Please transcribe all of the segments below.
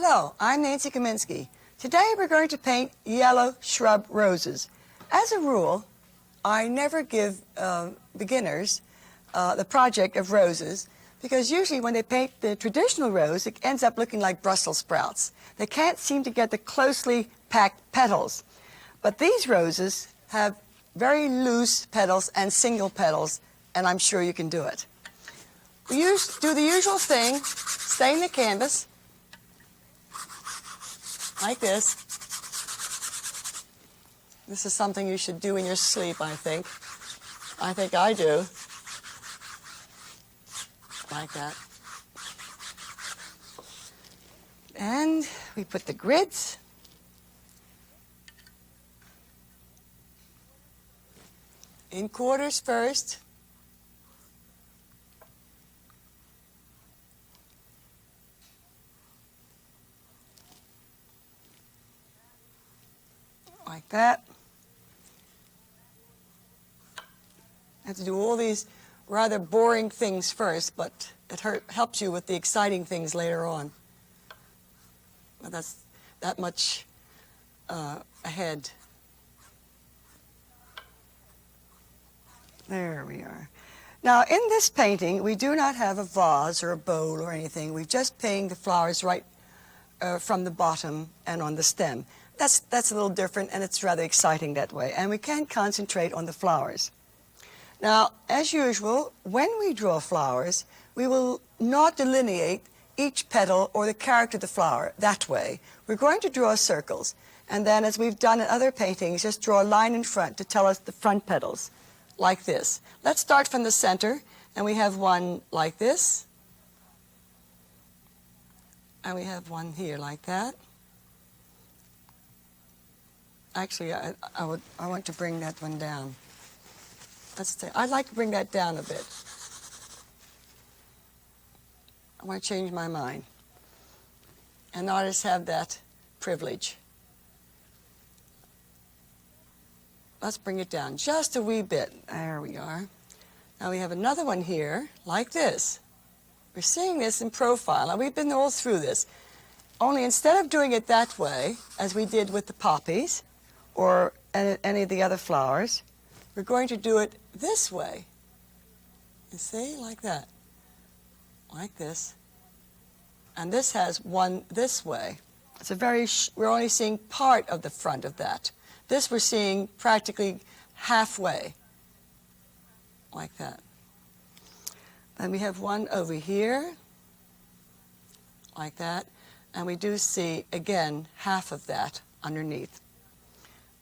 Hello, I'm Nancy Kominsky. Today we're going to paint yellow shrub roses. As a rule, I never give beginners the project of roses because usually when they paint the traditional rose, it ends up looking like Brussels sprouts. They can't seem to get the closely packed petals. But these roses have very loose petals and single petals, and I'm sure you can do it. We do the usual thing, stain the canvas, like this. This is something you should do in your sleep, I think. I think I do. Like that. And we put the grids. In quarters first. Like that. I have to do all these rather boring things first, but it helps you with the exciting things later on. But that's that much ahead. There we are. Now, in this painting, we do not have a vase or a bowl or anything. We're just painting the flowers right from the bottom and on the stem. That's a little different, and it's rather exciting that way. And we can concentrate on the flowers. Now, as usual, when we draw flowers, we will not delineate each petal or the character of the flower that way. We're going to draw circles. And then, as we've done in other paintings, just draw a line in front to tell us the front petals, like this. Let's start from the center, and we have one like this. And we have one here like that. Actually, I want to bring that one down. I'd like to bring that down a bit. I want to change my mind. And artists have that privilege. Let's bring it down just a wee bit. There we are. Now we have another one here, like this. We're seeing this in profile. Now we've been all through this. Only instead of doing it that way, as we did with the poppies, or any of the other flowers, we're going to do it this way. You see, like that. Like this. And this has one this way. It's a we're only seeing part of the front of that. This we're seeing practically halfway. Like that. Then we have one over here. Like that. And we do see, again, half of that underneath.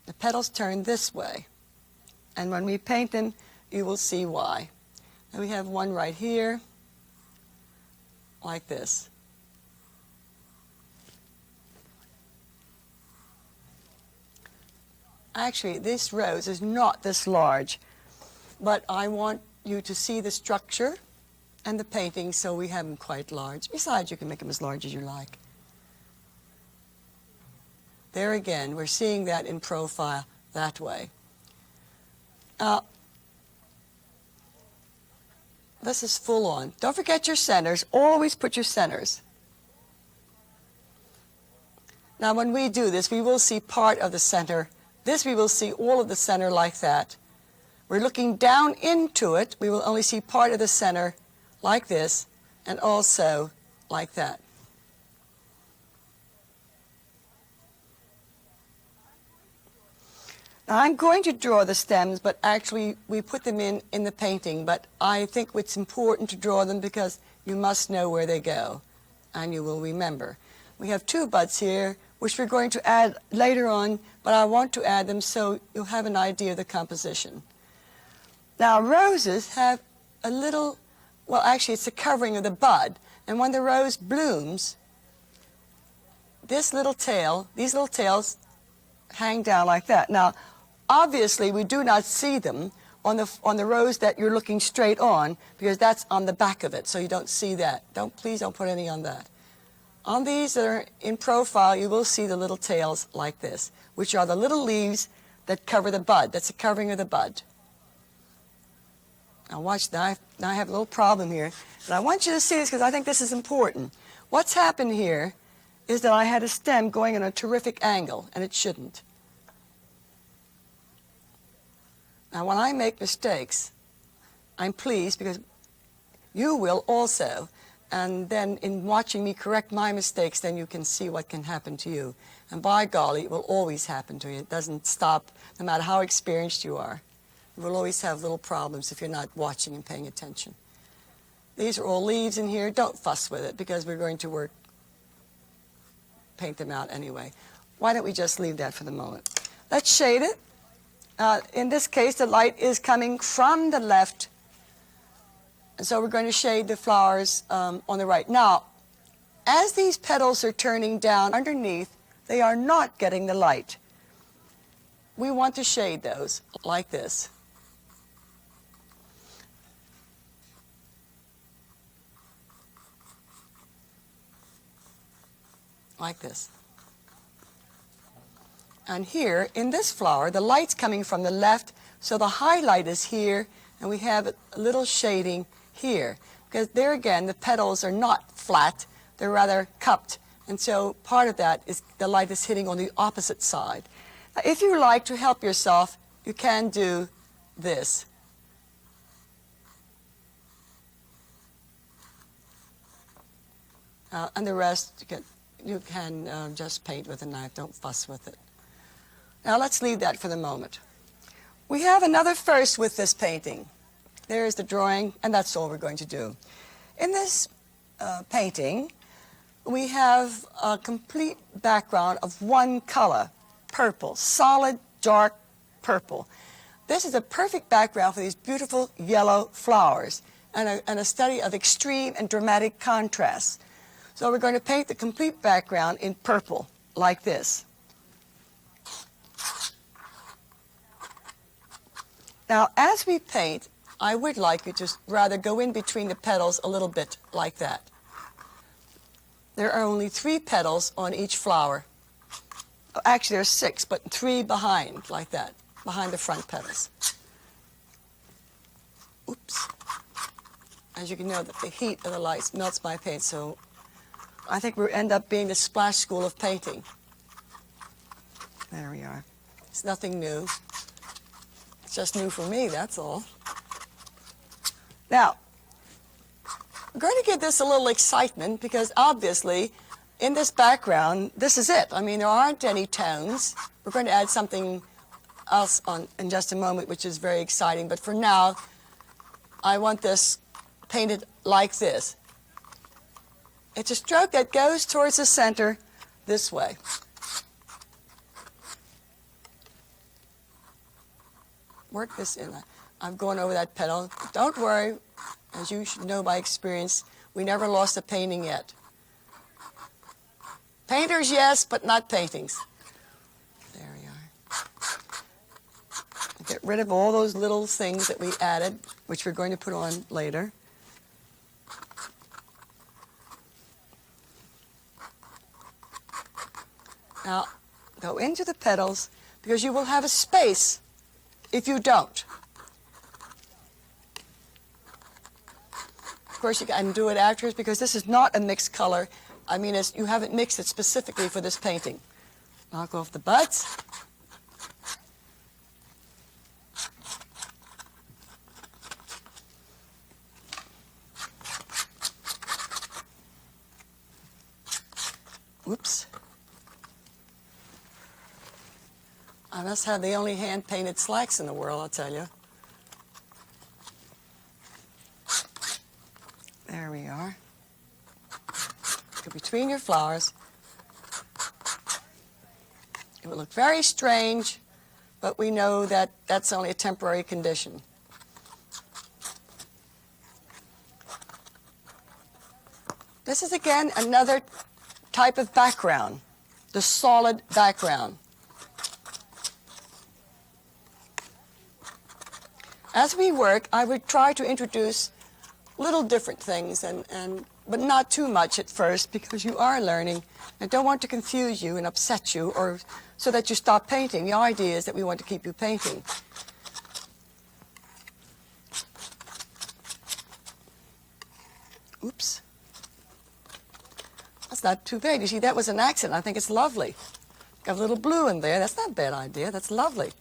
The petals turn this way. And when we paint them, you will see why. And we have one right here, like this. Actually, this rose is not this large, but I want you to see the structure and the painting, so we have them quite large. Besides, you can make them as large as you like. There again, we're seeing that in profile that way. This is full on. Don't forget your centers. Always put your centers. Now, when we do this, we will see part of the center. This we will see all of the center like that. We're looking down into it. We will only see part of the center like this, and also like that. Now, I'm going to draw the stems, but actually we put them in the painting. But I think it's important to draw them because you must know where they go, and you will remember. We have two buds here, which we're going to add later on, but I want to add them so you'll have an idea of the composition. Now, roses have a little, well, actually it's the covering of the bud. And when the rose blooms, these little tails hang down like that. Now, obviously, we do not see them on the rose that you're looking straight on, because that's on the back of it, so you don't see that. Please don't put any on that. On these that are in profile, you will see the little tails like this, which are the little leaves that cover the bud. That's the covering of the bud. Now watch, now I have a little problem here, but I want you to see this because I think this is important. What's happened here is that I had a stem going in a terrific angle, and it shouldn't. Now, when I make mistakes, I'm pleased because you will also. And then in watching me correct my mistakes, then you can see what can happen to you. And by golly, it will always happen to you. It doesn't stop, no matter how experienced you are. You will always have little problems if you're not watching and paying attention. These are all leaves in here. Don't fuss with it because we're going to paint them out anyway. Why don't we just leave that for the moment? Let's shade it. In this case, the light is coming from the left. And so we're going to shade the flowers on the right. Now, as these petals are turning down underneath, they are not getting the light. We want to shade those like this. Like this. And here, in this flower, the light's coming from the left, so the highlight is here, and we have a little shading here. Because there again, the petals are not flat, they're rather cupped. And so part of that is the light is hitting on the opposite side. Now, if you like to help yourself, you can do this. And the rest, you can just paint with a knife, don't fuss with it. Now let's leave that for the moment. We have another first with this painting. There's the drawing, and that's all we're going to do. In this painting, we have a complete background of one color, purple, solid, dark purple. This is a perfect background for these beautiful yellow flowers and a study of extreme and dramatic contrasts. So we're going to paint the complete background in purple, like this. Now, as we paint, I would like you to rather go in between the petals a little bit, like that. There are only 3 petals on each flower. Actually, there's 6, but 3 behind, like that, behind the front petals. Oops. As you can know, the heat of the lights melts my paint, so I think we'll end up being the splash school of painting. There we are. It's nothing new. It's just new for me, that's all. Now, we're going to give this a little excitement because obviously in this background, this is it. I mean, there aren't any tones. We're going to add something else on in just a moment, which is very exciting. But for now, I want this painted like this. It's a stroke that goes towards the center this way. Work this in. I'm going over that petal. Don't worry, as you should know by experience, we never lost a painting yet. Painters, yes, but not paintings. There we are. Get rid of all those little things that we added, which we're going to put on later. Now, go into the petals, because you will have a space if you don't. Of course, you can do it afterwards, because this is not a mixed color. I mean, you haven't mixed it specifically for this painting. Knock off the buds. Oops. I must have the only hand-painted slacks in the world, I'll tell you. There we are. Go between your flowers. It will look very strange, but we know that that's only a temporary condition. This is, again, another type of background, the solid background. As we work, I would try to introduce little different things, but not too much at first, because you are learning. I don't want to confuse you and upset you, or so that you stop painting. The idea is that we want to keep you painting. Oops. That's not too bad. You see, that was an accent. I think it's lovely. Got a little blue in there. That's not a bad idea. That's lovely.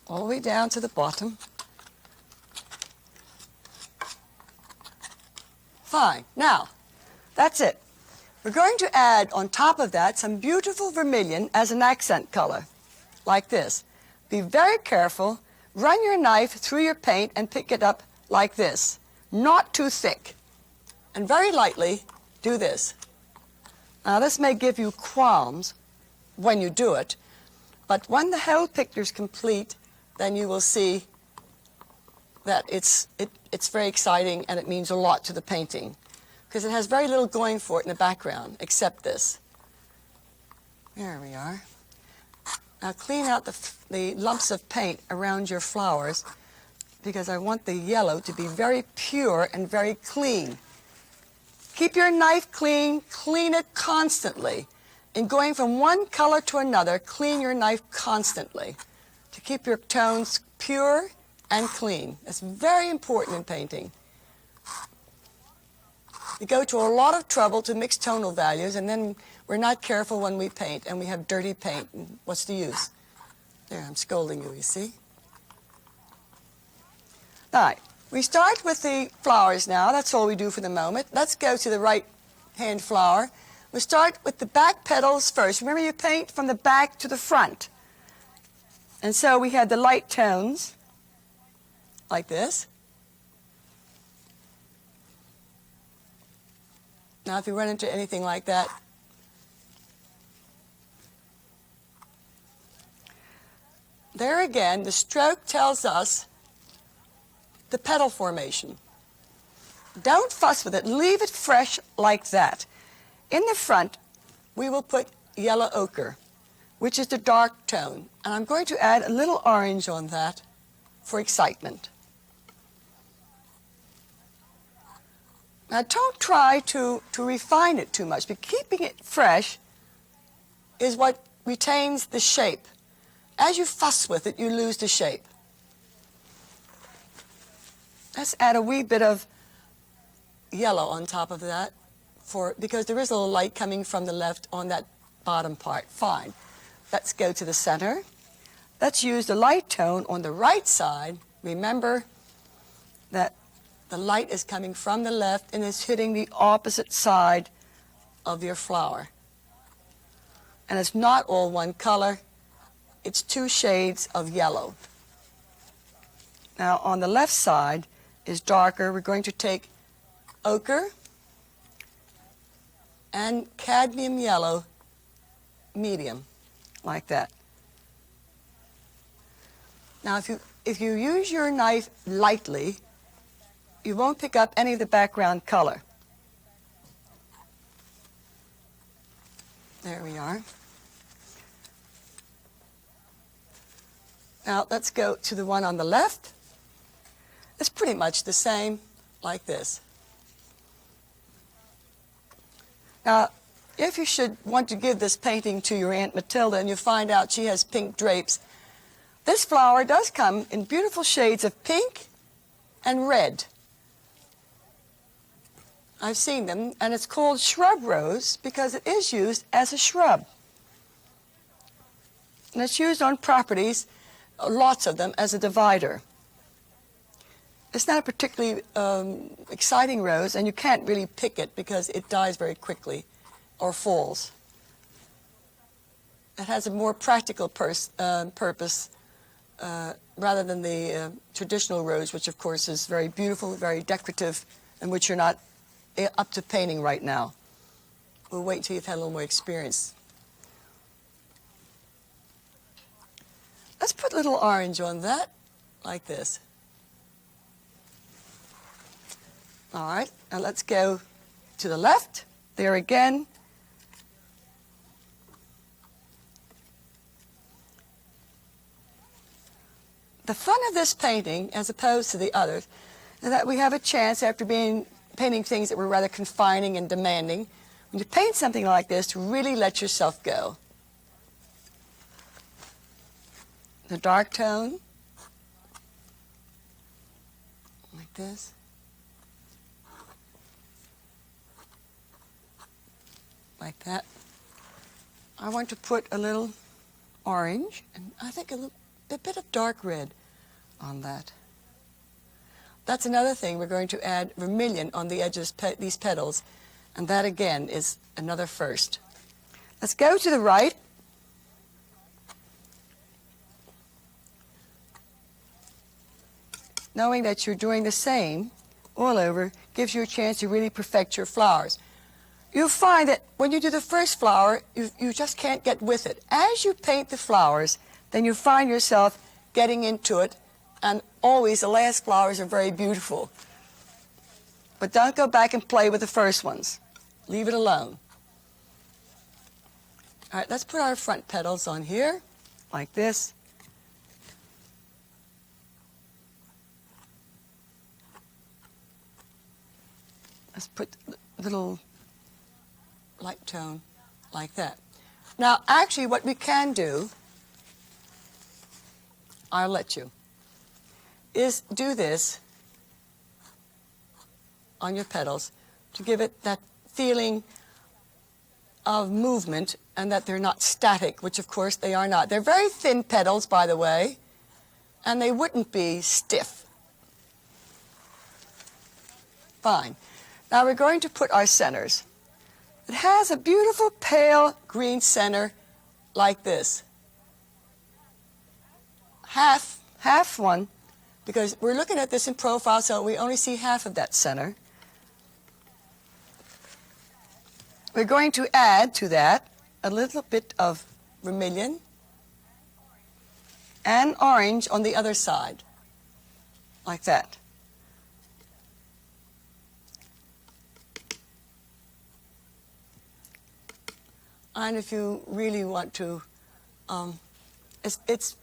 All the way down to the bottom. Fine. Now, that's it. We're going to add on top of that some beautiful vermilion as an accent color, like this. Be very careful. Run your knife through your paint and pick it up like this. Not too thick. And very lightly do this. Now, this may give you qualms when you do it, but when the whole picture's complete, then you will see that it's very exciting and it means a lot to the painting, because it has very little going for it in the background except this. There we are. Now clean out the lumps of paint around your flowers, because I want the yellow to be very pure and very clean. Keep your knife clean. Clean it constantly. In going from one color to another, clean your knife constantly to keep your tones pure and clean. That's very important in painting. We go to a lot of trouble to mix tonal values, and then we're not careful when we paint, and we have dirty paint. And what's the use? There, I'm scolding you see? All right, we start with the flowers now. That's all we do for the moment. Let's go to the right-hand flower. We start with the back petals first. Remember, you paint from the back to the front. And so we had the light tones, like this. Now, if you run into anything like that, there again, the stroke tells us the petal formation. Don't fuss with it. Leave it fresh like that. In the front, we will put yellow ochre, which is the dark tone. And I'm going to add a little orange on that for excitement. Now, don't try to refine it too much, but keeping it fresh is what retains the shape. As you fuss with it, you lose the shape. Let's add a wee bit of yellow on top of that, because there is a little light coming from the left on that bottom part. Fine. Let's go to the center. Let's use the light tone on the right side. Remember that the light is coming from the left and is hitting the opposite side of your flower. And it's not all one color. It's two shades of yellow. Now, on the left side is darker. We're going to take ochre and cadmium yellow medium, like that. Now, if you use your knife lightly, you won't pick up any of the background color. There we are. Now, let's go to the one on the left. It's pretty much the same, like this. Now, if you should want to give this painting to your Aunt Matilda and you find out she has pink drapes, this flower does come in beautiful shades of pink and red. I've seen them, and it's called shrub rose because it is used as a shrub. And it's used on properties, lots of them, as a divider. It's not a particularly exciting rose, and you can't really pick it because it dies very quickly or falls. It has a more practical purpose rather than the traditional rose, which of course is very beautiful, very decorative, and which you're not up to painting right now. We'll wait until you've had a little more experience. Let's put a little orange on that, like this. All right, now let's go to the left. There again. The fun of this painting, as opposed to the others, is that we have a chance, after painting things that were rather confining and demanding, when you paint something like this, to really let yourself go. the dark tone, like this. Like that. I want to put a little orange, and I think a bit of dark red on that. That's another thing. We're going to add vermilion on the edges, these petals, and that again is another first. Let's go to the right. Knowing that you're doing the same all over gives you a chance to really perfect your flowers. You'll find that when you do the first flower, you just can't get with it. As you paint the flowers, then you find yourself getting into it, and always the last flowers are very beautiful. But don't go back and play with the first ones. Leave it alone. All right, let's put our front petals on here, like this. Let's put a little light tone like that. Now, actually, what we can do, I'll let you, is do this on your petals to give it that feeling of movement and that they're not static, which of course they are not. They're very thin petals, by the way, and they wouldn't be stiff. Fine. Now we're going to put our centers. It has a beautiful pale green center like this. Half one, because we're looking at this in profile, so we only see half of that center. We're going to add to that a little bit of vermilion and orange on the other side, like that. And if you really want to, it's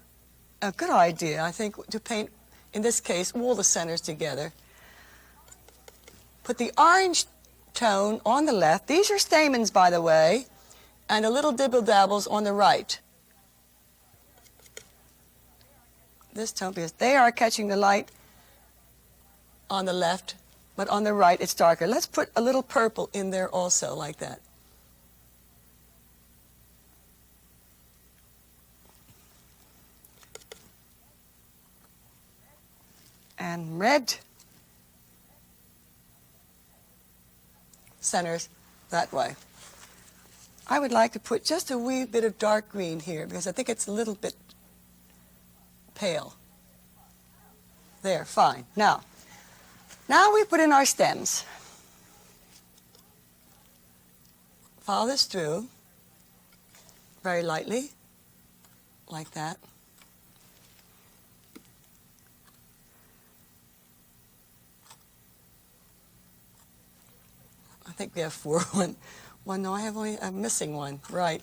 a good idea, I think, to paint, in this case, all the centers together. Put the orange tone on the left. These are stamens, by the way, and a little dibble-dabbles on the right. This tone, because they are catching the light on the left, but on the right it's darker. Let's put a little purple in there also, like that. And red centers that way. I would like to put just a wee bit of dark green here because I think it's a little bit pale. There, fine. Now we put in our stems. Follow this through very lightly, like that. I think we have four. One, no, I'm missing one, right.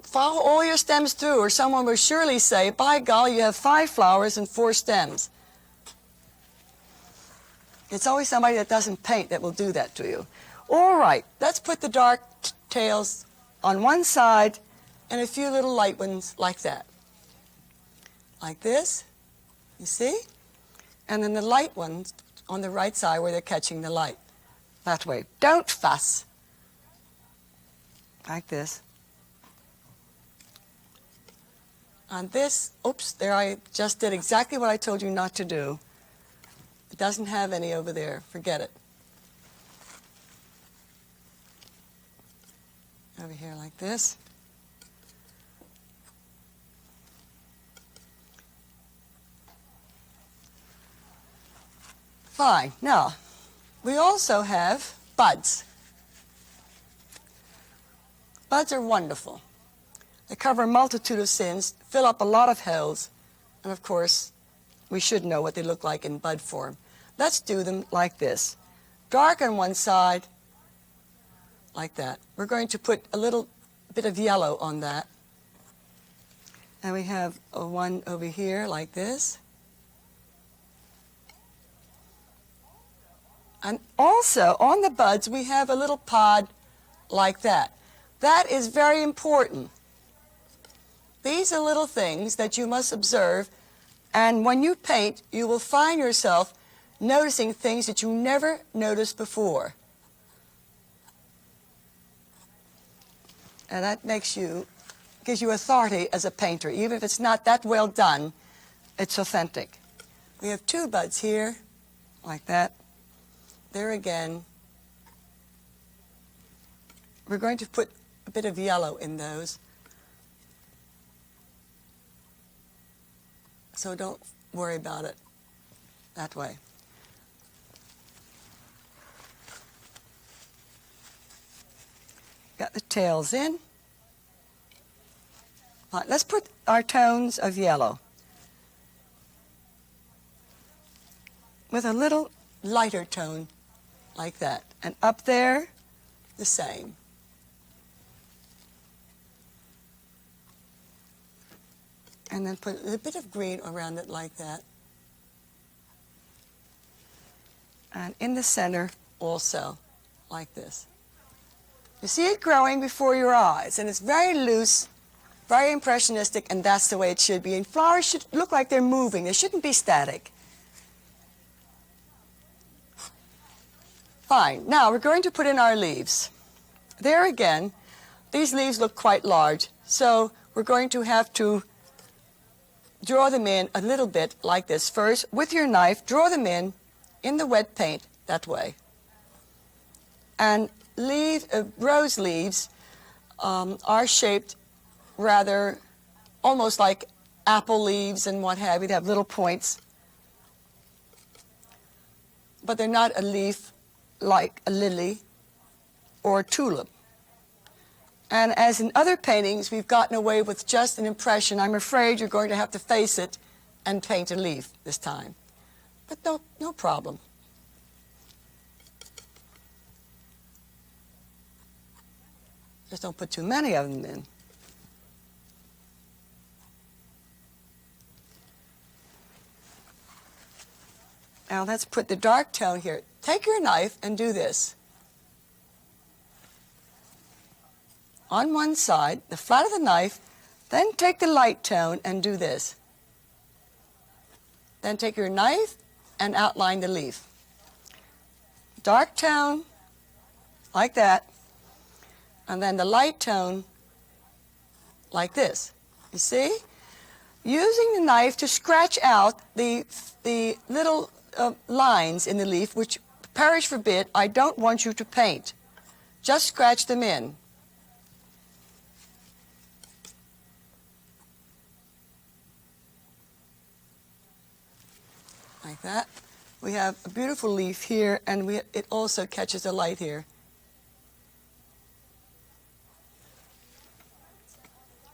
Follow all your stems through, or someone will surely say, by golly, you have 5 flowers and 4 stems. It's always somebody that doesn't paint that will do that to you. All right, let's put the dark tails on one side and a few little light ones like that. Like this, you see? And then the light ones on the right side where they're catching the light. That way. Don't fuss. Like this. On this, oops, there I just did exactly what I told you not to do. It doesn't have any over there. Forget it. Over here like this. Fine. Now, we also have buds. Buds are wonderful. They cover a multitude of sins, fill up a lot of holes, and of course, we should know what they look like in bud form. Let's do them like this. Dark on one side, like that. We're going to put a little bit of yellow on that. And we have one over here like this. And also, on the buds, we have a little pod like that. That is very important. These are little things that you must observe, and when you paint, you will find yourself noticing things that you never noticed before. And that gives you authority as a painter. Even if it's not that well done, it's authentic. We have two buds here, like that. There again. We're going to put a bit of yellow in those. So don't worry about it that way. Got the tails in. All right, let's put our tones of yellow with a little lighter tone like that. And up there, the same. And then put a bit of green around it like that. And in the center also, like this. You see it growing before your eyes, and it's very loose, very impressionistic, and that's the way it should be. And flowers should look like they're moving. They shouldn't be static. Fine. Now we're going to put in our leaves. There again, these leaves look quite large, so we're going to have to draw them in a little bit like this. First, with your knife, draw them in the wet paint that way. And rose leaves are shaped rather almost like apple leaves and what have you. They have little points. But they're not a leaf like a lily or a tulip. And as in other paintings, we've gotten away with just an impression. I'm afraid you're going to have to face it and paint a leaf this time. But no problem. Just don't put too many of them in. Now let's put the dark tone here. Take your knife and do this. On one side, the flat of the knife, then take the light tone and do this. Then take your knife and outline the leaf. Dark tone, like that, and then the light tone, like this. You see? Using the knife to scratch out the little lines in the leaf, which, perish forbid, I don't want you to paint. Just scratch them in. Like that. We have a beautiful leaf here, and it also catches the light here.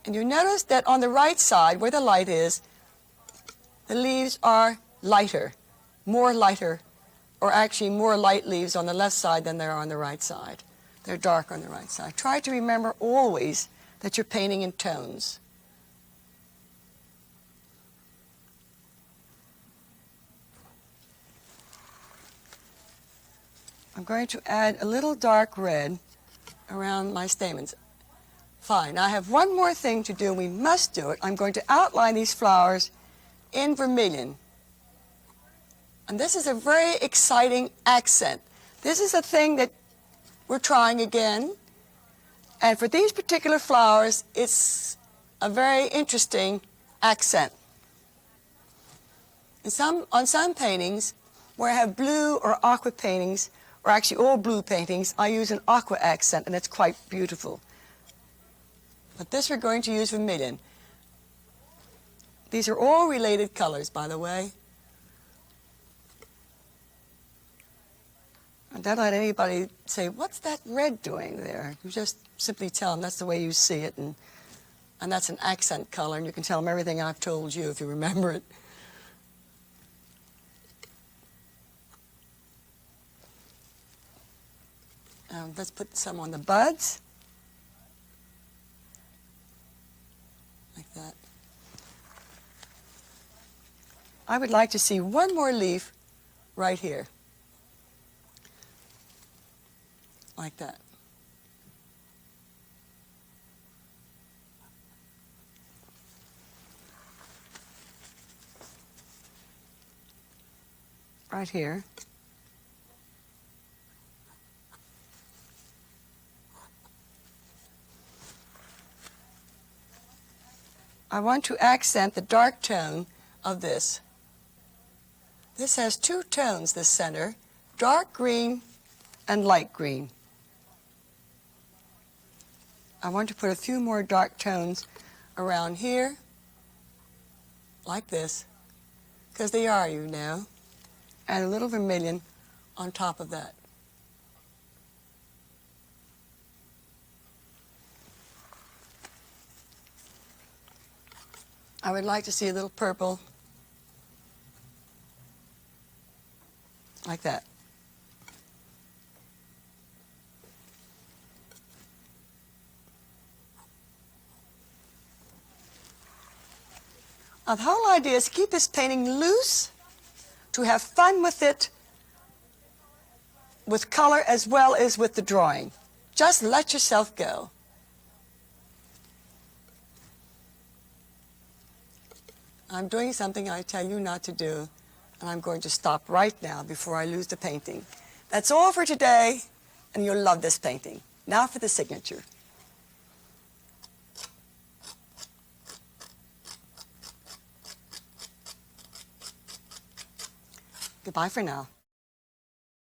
And you notice that on the right side, where the light is, the leaves are lighter, more lighter, or actually more light leaves on the left side than there are on the right side. They're dark on the right side. Try to remember always that you're painting in tones. I'm going to add a little dark red around my stamens. Fine. I have one more thing to do. We must do it. I'm going to outline these flowers in vermilion. And this is a very exciting accent. This is a thing that we're trying again. And for these particular flowers, it's a very interesting accent. On some paintings, where I have blue or aqua paintings, or actually all blue paintings, I use an aqua accent, and it's quite beautiful. But this we're going to use vermilion. These are all related colors, by the way. And don't let anybody say, what's that red doing there? You just simply tell them that's the way you see it, and that's an accent color, and you can tell them everything I've told you if you remember it. Let's put some on the buds. Like that. I would like to see one more leaf right here. Like that. right here. I want to accent the dark tone of this. This has two tones, this center, dark green and light green. I want to put a few more dark tones around here, like this, because they are, you know, and a little vermilion on top of that. I would like to see a little purple, like that. Now, the whole idea is to keep this painting loose, to have fun with it, with color as well as with the drawing. Just let yourself go. I'm doing something I tell you not to do, and I'm going to stop right now before I lose the painting. That's all for today, and you'll love this painting. Now for the signature. Goodbye for now.